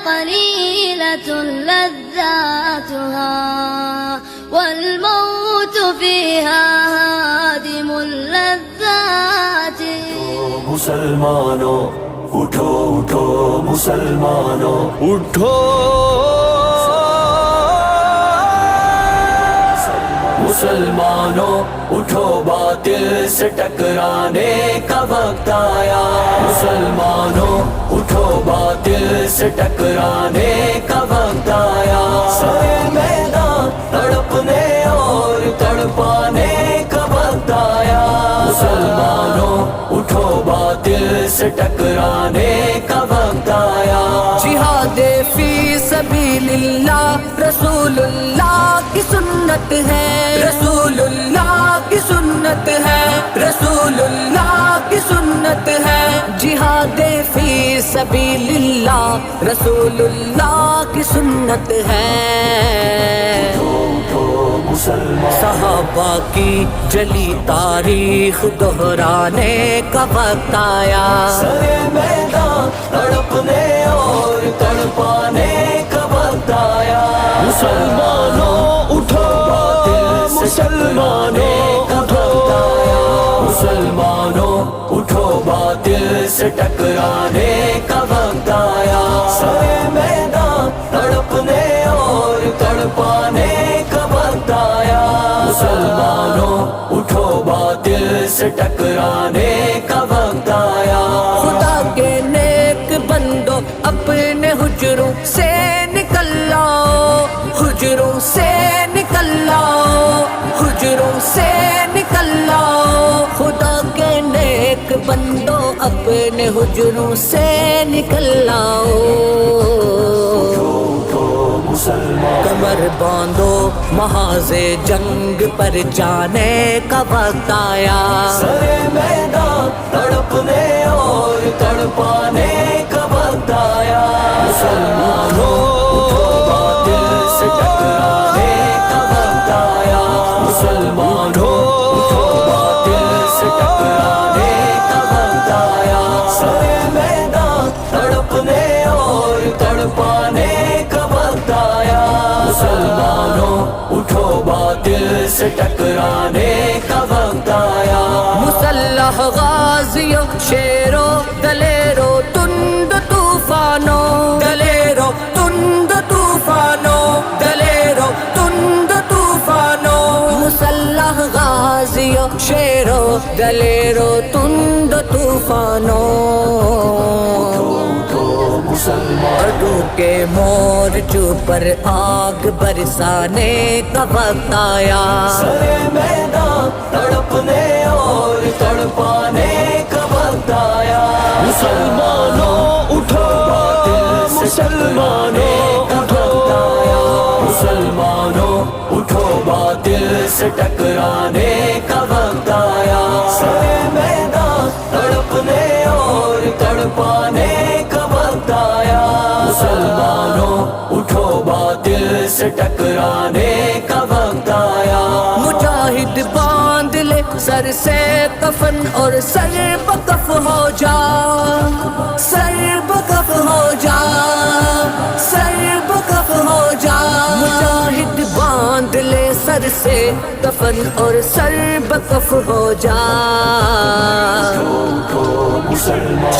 قليلة لذاتها والموت فيها هادم اللذات. مسلمانوں اٹھو اٹھو مسلمانوں اٹھو، مسلمانوں اٹھو باطل سے ٹکرانے کا وقت آیا. مسلمانوں اٹھو باطل سے ٹکرانے کا وقت آیا. سارے میدان تڑپنے اور تڑپانے کا وقت آیا. مسلمانوں اٹھو باطل سے ٹکرانے کا وقت آیا. جہاد فی سبیل اللہ رسول اللہ کی سنت ہے، رسول اللہ کی سنت ہے، رسول اللہ کی سنت ہے. جہاد فی سبیل اللہ رسول اللہ کی سنت ہے. صحابہ کی جلی تاریخ دہرانے کا وقت آیا. سارے میدان تڑپنے اور تڑپانے کا وقت آیا. مسلمانوں اٹھو مسلمانوں اٹھو، مسلمانوں اٹھو باطل سے ٹکرانے کا وقت آیا. سارے میدان تڑپنے اور تڑپانے کا وقت آیا. مسلمانوں اٹھو باطل سے ٹکرانے کا وقت آیا. خدا کے نیک بندو اپنے حجروں سے نکل لاؤ، حجروں سے نکل لاؤ، حجروں سے نکل لاؤ. خدا کے نیک بندو اپنے حجروں سے نکل لاؤ. کمر باندھو محاذ جنگ پر جانے کا وقت آیا. سارے میدان تڑپنے اور تڑپانے کا وقت آیا. مسلمانوں اٹھو باطل سے ٹکرانے کا وقت آیا. مسلمانوں اٹھو باطل سے ٹکرانے کا وقت آیا. سارے میدان تڑپنے اور تڑپانے کا وقت آیا. مسلمانوں اٹھو باطل سے ٹکرانے کا وقت آیا. مسلح غازیوں شیرو دلیرو تند طوفانوں، دلیرو تند طوفانوں، دلیرو تند طوفانوں. مسلح غازیوں شیرو دلیرو تند طوفانوں. عدو کے مورچوں پر آگ برسانے کا وقت آیا. سارے میدان تڑپنے اور تڑپانے کا وقت آیا. مسلمانوں اٹھو باطل سے ٹکرانے کا وقت آیا. مسلمانوں اٹھو باطل سے ٹکرانے کا وقت آیا. سارے میدان تڑپنے اور تڑپانے کا وقت آیا. مسلمانوں اٹھو باطل سے ٹکرانے کا وقت آیا. مجاہد باندھ لے سر سے کفن اور سر بکف ہو جا، سر بکف ہو جا، سر بکف ہو جا. مجاہد باندھ لے سر سے کفن اور سر بکف ہو جا.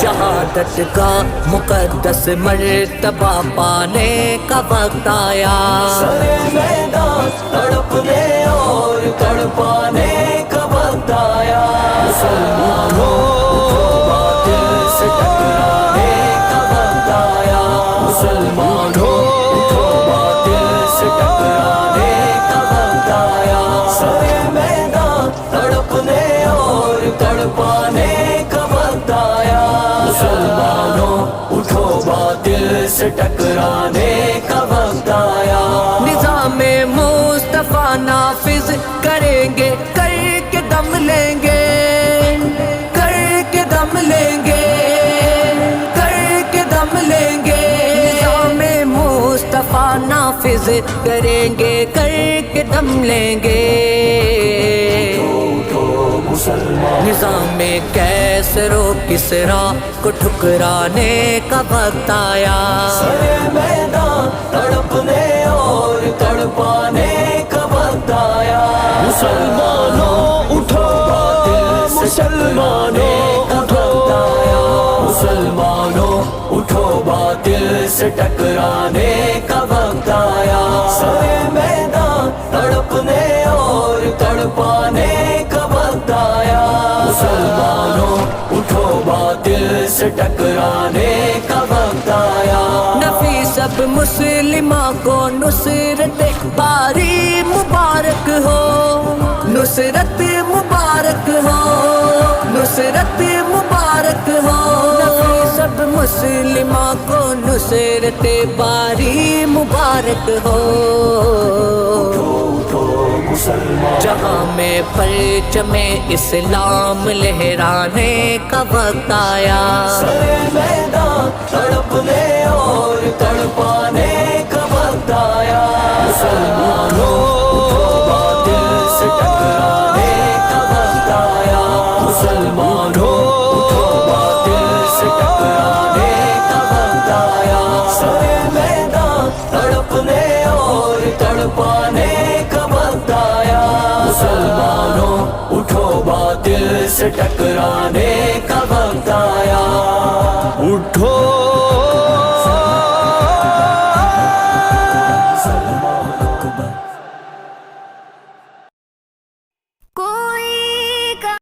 شہادت کا مقدس مرتبہ پانے کا وقت آیا. سارے میدان تڑپنے اور تڑپانے کا وقت آیا. مسلمانوں اٹھو باطل سے ٹکرانے کا وقت آیا. مسلمانوں اٹھو باطل سے ٹکرانے کا وقت آیا. سارے میدان تڑپنے اور تڑپانے کا وقت آیا. مسلمانوں اٹھو باطل سے ٹکرانے کا وقت آیا. نظام مصطفیٰ نافذ کریں گے، کر کے دم لیں گے، کر کے دم لیں گے، کر کے دم لیں گے. نظام مصطفیٰ نافذ کریں گے، کر کے دم لیں گے. نظام کیسر و کسرا کو ٹھکرانے کا وقت آیا سرے میدان تڑپنے اور تڑپانے کا وقت آیا مسلمانوں اٹھو مسلمانوں اٹھو مسلمانوں اٹھو باطل سے ٹکرانے کا وقت آیا سرے میدان تڑپنے اور تڑپانے کا وقت آیا مسلمانوں اٹھو باطل سے ٹکرانے کا وقت آیا نفی سب مسلماں کو نصرت باری مبارک ہو نصرت مبارک ہو نصرت مبارک ہو نفی سب مسلماں کو نصرت باری مبارک ہو جہاں میں پرچم اسلام لہرانے کا وقت آیا سرے میدان تڑپنے اور تڑپانے کا وقت آیا مسلمانوں اٹھو باطل سے ٹکرانے کا وقت آیا مسلمانوں اٹھو باطل سے ٹکرانے کا وقت آیا سرے میدان تڑپنے اور تڑپانے کا وقت آیا مسلمانوں اٹھو باطل سے ٹکرانے کا وقت آیا اٹھو